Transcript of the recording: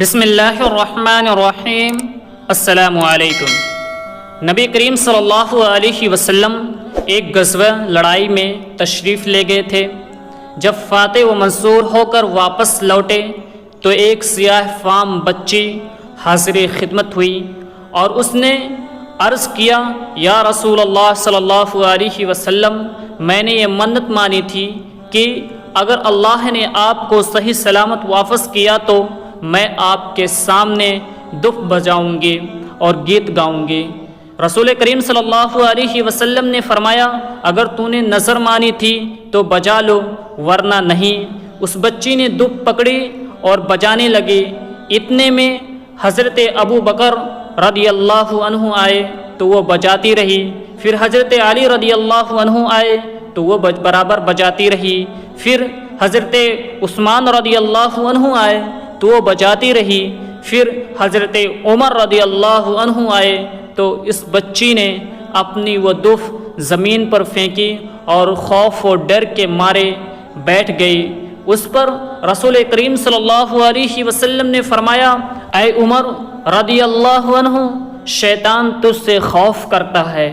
بسم اللہ الرحمن الرحیم۔ السلام علیکم۔ نبی کریم صلی اللہ علیہ وسلم ایک غزوہ لڑائی میں تشریف لے گئے تھے۔ جب فاتح و منصور ہو کر واپس لوٹے تو ایک سیاہ فام بچی حاضر خدمت ہوئی اور اس نے عرض کیا، یا رسول اللہ صلی اللہ علیہ وسلم، میں نے یہ منت مانی تھی کہ اگر اللہ نے آپ کو صحیح سلامت واپس کیا تو میں آپ کے سامنے دف بجاؤں گی اور گیت گاؤں گی۔ رسول کریم صلی اللہ علیہ وسلم نے فرمایا، اگر تو نے نظر مانی تھی تو بجا لو ورنہ نہیں۔ اس بچی نے دف پکڑی اور بجانے لگی۔ اتنے میں حضرت ابو بکر رضی اللہ عنہ آئے تو وہ بجاتی رہی، پھر حضرت علی رضی اللہ عنہ آئے تو وہ برابر بجاتی رہی، پھر حضرت عثمان رضی اللہ عنہ آئے تو وہ بجاتی رہی، پھر حضرت عمر رضی اللہ عنہ آئے تو اس بچی نے اپنی وہ دف زمین پر پھینکی اور خوف و ڈر کے مارے بیٹھ گئی۔ اس پر رسول کریم صلی اللہ علیہ وسلم نے فرمایا، اے عمر رضی اللہ عنہ، شیطان تجھ سے خوف کرتا ہے۔